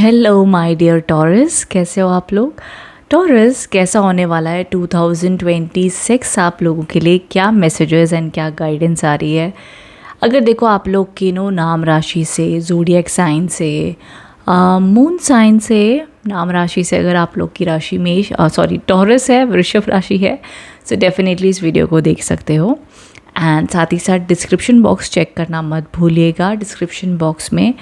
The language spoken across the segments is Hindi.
हेलो माय डियर टॉरस, कैसे हो आप लोग। टॉरस, कैसा होने वाला है 2026 आप लोगों के लिए, क्या मैसेजेस एंड क्या गाइडेंस आ रही है। अगर देखो आप लोग की नाम राशि से, ज़ोडिएक साइन से, मून साइन से, नाम राशि से अगर आप लोग की राशि मेष टॉरस है, वृषभ राशि है, सो डेफिनेटली इस वीडियो को देख सकते हो। एंड साथ ही साथ डिस्क्रिप्शन बॉक्स चेक करना मत भूलिएगा। डिस्क्रिप्शन बॉक्स में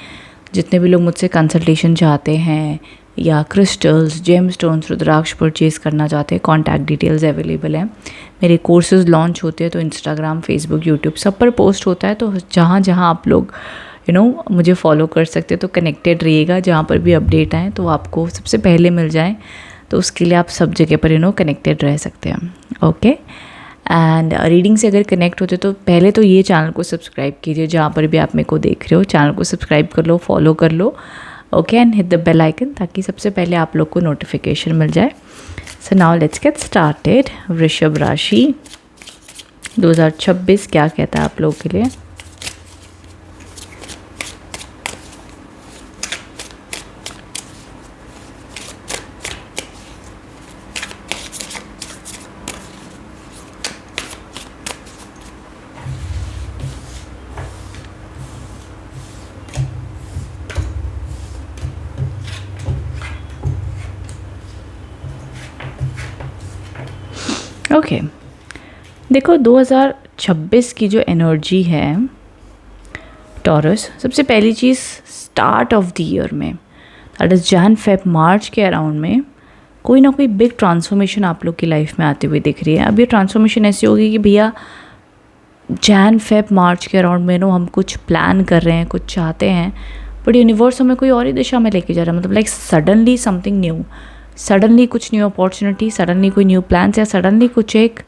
जितने भी लोग मुझसे कंसल्टेशन चाहते हैं या क्रिस्टल्स, जेम स्टोन्स, रुद्राक्ष परचेज़ करना चाहते हैं, कॉन्टैक्ट डिटेल्स अवेलेबल हैं। मेरे कोर्सेज लॉन्च होते हैं तो इंस्टाग्राम, फेसबुक, यूट्यूब सब पर पोस्ट होता है, तो जहाँ जहाँ आप लोग मुझे फॉलो कर सकते हो तो कनेक्टेड रहिएगा। जहाँ पर भी अपडेट आए तो आपको सबसे पहले मिल जाए, तो उसके लिए आप सब जगह पर कनेक्टेड रह सकते हैं। ओके, एंड रीडिंग से अगर कनेक्ट होते तो पहले तो ये चैनल को सब्सक्राइब कीजिए, जहाँ पर भी आप मेरे को देख रहे हो चैनल को सब्सक्राइब कर लो, फॉलो कर लो। Okay, and hit the bell icon ताकि सबसे पहले आप लोग को नोटिफिकेशन मिल जाए। So now let's get started. वृषभ राशि 2026 क्या कहता है आप लोग के लिए। ओके, देखो 2026 की जो एनर्जी है टॉरस, सबसे पहली चीज़ स्टार्ट ऑफ द ईयर में, दैट इज़ जैन फेब मार्च के अराउंड में कोई ना कोई बिग ट्रांसफॉर्मेशन आप लोग की लाइफ में आते हुए दिख रही है। अब ये ट्रांसफॉर्मेशन ऐसी होगी कि भैया जैन फेब मार्च के अराउंड में हम कुछ प्लान कर रहे हैं, कुछ चाहते हैं, बट यूनिवर्स हमें कोई और ही दिशा में लेके जा रहा है। मतलब like suddenly something new, suddenly कुछ न्यू अपॉर्चुनिटी, सडनली कोई न्यू प्लान्स, या सडनली कुछ एक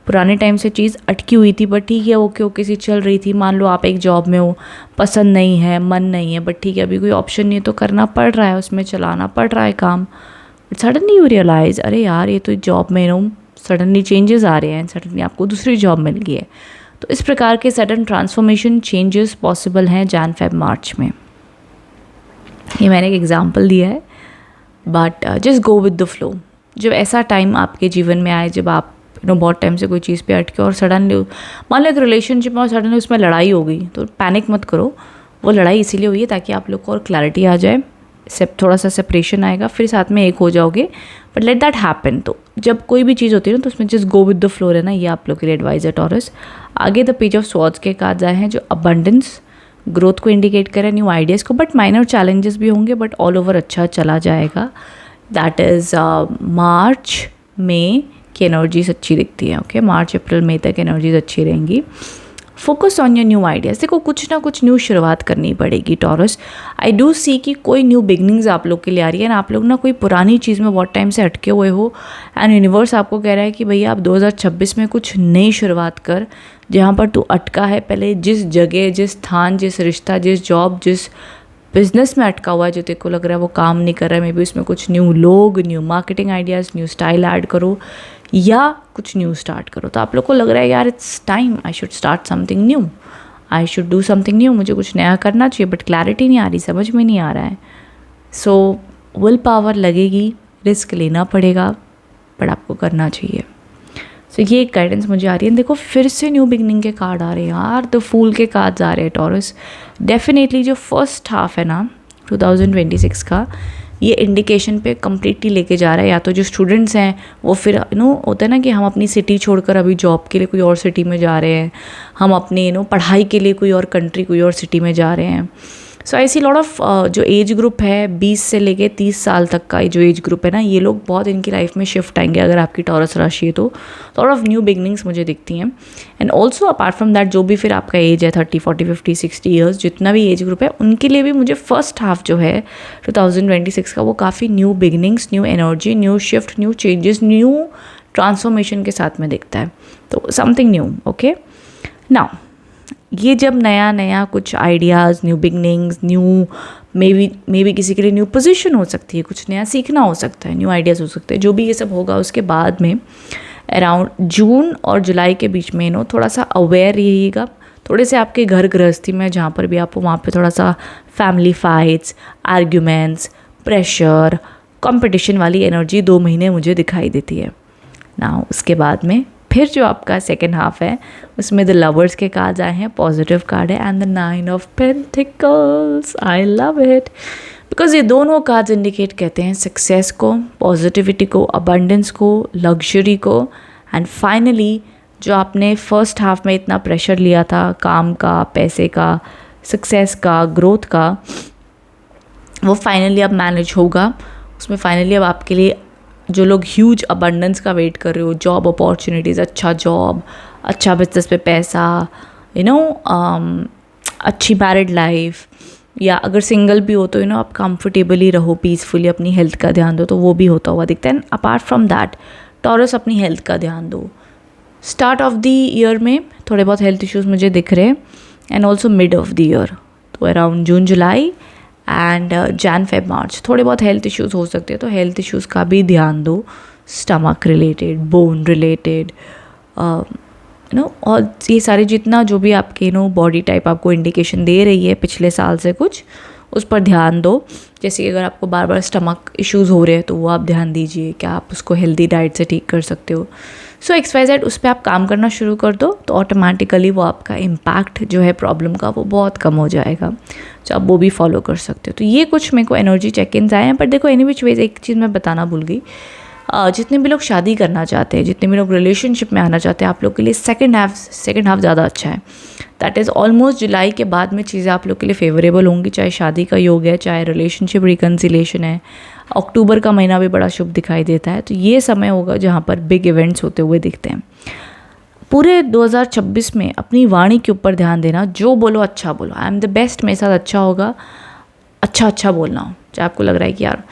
पुराने टाइम से चीज़ अटकी हुई थी बट ठीक है, ओके ओके सी चल रही थी। मान लो आप एक जॉब में हो, पसंद नहीं है, मन नहीं है, बट ठीक है अभी कोई ऑप्शन नहीं है तो करना पड़ रहा है, उसमें चलाना पड़ रहा है काम। बट सडनली यू रियलाइज़, अरे यार ये तो जॉब में सडनली चेंजेस आ रहे हैं, सडनली आपको दूसरी जॉब मिल गई है। तो इस प्रकार के सडन ट्रांसफॉर्मेशन चेंजेस पॉसिबल हैं जैन फेब मार्च में। ये मैंने एक एग्जाम्पल दिया है, but just go with the flow. जब ऐसा टाइम आपके जीवन में आए जब आप बहुत टाइम से कोई चीज़ पे अटके और सडनली मान लो एक रिलेशनशिप में और सडनली उसमें लड़ाई हो गई, तो पैनिक मत करो। वो लड़ाई इसीलिए हुई है ताकि आप लोग को और क्लैरिटी आ जाए, थोड़ा सा सेपरेशन आएगा, फिर साथ में एक हो जाओगे, बट लेट दैट हैपन। तो जब कोई भी चीज़ होती है ना तो उसमें just go with the flow रहना, ये आप लोग के लिए एडवाइस है टॉरस। आगे द पेज ऑफ स्वॉर्ड्स के कार्ड्स आए हैं जो अबंडेंस, ग्रोथ को इंडिकेट करें, न्यू आइडियाज़ को, बट माइनर चैलेंजेस भी होंगे, बट ऑल ओवर अच्छा चला जाएगा। दैट इज़ मार्च में की एनर्जीज अच्छी दिखती है। ओके, मार्च अप्रैल मई तक एनर्जीज अच्छी रहेंगी। Focus on your new ideas. देखो कुछ ना कुछ न्यू शुरुआत करनी पड़ेगी टॉरस। आई डू सी कि कोई न्यू बिगनिंग्स आप लोग के लिए आ रही है ना, आप लोग ना कोई पुरानी चीज़ में बहुत टाइम से अटके हुए हो, एंड यूनिवर्स आपको कह रहा है कि भैया आप 2026 में कुछ नई शुरुआत कर। जहाँ पर तू अटका है पहले, जिस जगह, जिस स्थान, जिस रिश्ता, जिस जॉब, जिस बिजनेस में अटका हुआ है, जो तेरे को लग रहा है वो काम नहीं कर रहा है, मे बी उसमें कुछ न्यू लोग, new marketing ideas, new style add करो या कुछ न्यू स्टार्ट करो। तो आप लोग को लग रहा है यार it's time, I should start something new, I should do something new, मुझे कुछ नया करना चाहिए, बट क्लैरिटी नहीं आ रही, समझ में नहीं आ रहा है। सो विल पावर लगेगी, रिस्क लेना पड़ेगा, बट आपको करना चाहिए। सो ये एक गाइडेंस मुझे आ रही है। देखो फिर से न्यू बिगनिंग के कार्ड आ रहे हैं यार, द फूल के कार्ड्स आ रहे हैं टॉरस। डेफिनेटली जो फर्स्ट हाफ है ना 2026 का, ये इंडिकेशन पे कम्प्लीटली लेके जा रहा है। या तो जो स्टूडेंट्स हैं वो फिर होता है ना कि हम अपनी सिटी छोड़कर अभी जॉब के लिए कोई और सिटी में जा रहे हैं, हम अपनी पढ़ाई के लिए कोई और कंट्री, कोई और सिटी में जा रहे हैं। सो ऐसी लॉट ऑफ जो एज ग्रुप है 20 से लेके 30 साल तक का जो एज ग्रुप है ना, ये लोग बहुत इनकी लाइफ में शिफ्ट आएंगे अगर आपकी टॉरस राशि है तो। लॉट ऑफ न्यू बिगनिंग्स मुझे दिखती हैं। And also apart from that जो भी फिर आपका एज है 30, 40, 50, 60 ईयर्स, जितना भी एज ग्रुप है उनके लिए भी मुझे फर्स्ट हाफ जो है 2026 का वो काफ़ी new beginnings, new energy, new shift, new changes, new transformation के साथ में दिखता है। तो समथिंग न्यू। ओके, नाउ ये जब नया नया कुछ ideas, new beginnings, new may be किसी के लिए न्यू पोजीशन हो सकती है, कुछ नया सीखना हो सकता है, न्यू आइडियाज़ हो सकते हैं, जो भी ये सब होगा उसके बाद में अराउंड जून और जुलाई के बीच में थोड़ा सा अवेयर रहिएगा। थोड़े से आपके घर गृहस्थी में जहाँ पर भी आप हो वहाँ पे थोड़ा सा family fights, arguments, pressure, competition वाली एनर्जी 2 महीने मुझे दिखाई देती है ना। उसके बाद में फिर जो आपका सेकेंड हाफ है उसमें द लवर्स के कार्ड्स आए हैं, पॉजिटिव कार्ड है, and the 9 of pentacles. I love it because ये दोनों कार्ड्स इंडिकेट कहते हैं सक्सेस को, पॉजिटिविटी को, अबंडेंस को, लग्जरी को, एंड फाइनली जो आपने फर्स्ट हाफ में इतना प्रेशर लिया था काम का, पैसे का, सक्सेस का, ग्रोथ का, वो फाइनली अब मैनेज होगा। उसमें फाइनली अब आपके लिए जो लोग ह्यूज अबंडेंस का वेट कर रहे हो, जॉब अपॉर्चुनिटीज़, अच्छा जॉब, अच्छा बिजनेस पे पैसा, अच्छी मैरिड लाइफ, या अगर सिंगल भी हो तो आप कंफर्टेबली रहो, पीसफुली अपनी हेल्थ का ध्यान दो, तो वो भी होता हुआ दिखता है। अपार्ट फ्रॉम दैट टॉरस अपनी हेल्थ का ध्यान दो। स्टार्ट ऑफ द ईयर में थोड़े बहुत हेल्थ इश्यूज़ मुझे दिख रहे हैं, and also mid of the year, तो around June July and Jan Feb March थोड़े बहुत हेल्थ इश्यूज़ हो सकते हैं, तो हेल्थ इश्यूज़ का भी ध्यान दो। स्टमक रिलेटेड, बोन रिलेटेड, और ये सारे जितना जो भी आपके बॉडी टाइप आपको इंडिकेशन दे रही है पिछले साल से कुछ, उस पर ध्यान दो। जैसे कि अगर आपको बार बार स्टमक इश्यूज़ हो रहे हैं तो वो आप ध्यान दीजिए, क्या आप उसको हेल्दी डाइट से ठीक कर सकते हो। सो XYZ उस पर आप काम करना शुरू कर दो, तो ऑटोमेटिकली वो आपका इम्पैक्ट जो है प्रॉब्लम का वो बहुत कम हो जाएगा। तो आप वो भी फॉलो कर सकते हो। तो ये कुछ मेरे को एनर्जी चेक इन्स आए हैं। पर देखो एनी विच वेज एक चीज़ मैं बताना भूल गई, जितने भी लोग शादी करना चाहते हैं, जितने भी लोग रिलेशनशिप में आना चाहते हैं, आप लोग के लिए सेकेंड हाफ ज़्यादा अच्छा है। दैट इज़ ऑलमोस्ट जुलाई के बाद में चीज़ें आप लोग के लिए फेवरेबल होंगी, चाहे शादी का योग है, चाहे रिलेशनशिप रिकन्सिलेशन है। अक्टूबर का महीना भी बड़ा शुभ दिखाई देता है, तो ये समय होगा जहाँ पर बिग इवेंट्स होते हुए दिखते हैं। पूरे 2026 में अपनी वाणी के ऊपर ध्यान देना, जो बोलो अच्छा बोलो, आई एम द बेस्ट, मेरे साथ अच्छा होगा, अच्छा बोलना। चाहे आपको लग रहा है कि यार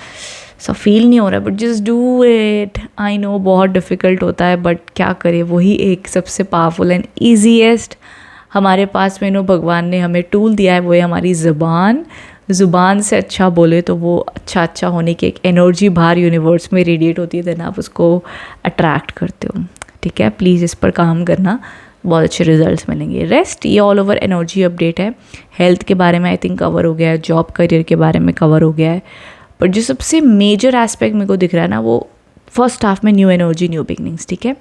सब फील नहीं हो रहा है, but just do it. I know बहुत डिफ़िकल्ट होता है, बट क्या करें, वही एक सबसे पावरफुल एंड ईजीएस्ट हमारे पास में भगवान ने हमें टूल दिया है, वो है हमारी ज़ुबान से अच्छा बोले तो वो अच्छा होने की एक एनर्जी बाहर यूनिवर्स में रेडिएट होती है, देन आप उसको अट्रैक्ट करते हो। ठीक है, प्लीज़ इस पर काम करना, बहुत अच्छे रिजल्ट्स मिलेंगे। रेस्ट ये ऑल ओवर एनर्जी अपडेट है। हेल्थ के बारे में आई थिंक कवर हो गया है, जॉब करियर के बारे में कवर हो गया है, बट जो सबसे मेजर एस्पेक्ट मेरे को दिख रहा है ना, वो फर्स्ट हाफ में न्यू एनर्जी, न्यू बिगनिंग्स। ठीक है,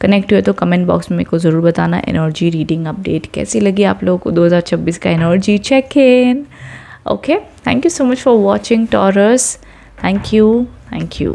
कनेक्ट हुए तो कमेंट बॉक्स में मेरे को ज़रूर बताना एनर्जी रीडिंग अपडेट कैसी लगी आप लोगों को, 2026 का energy check in. Okay, thank you so much for watching Taurus. Thank you.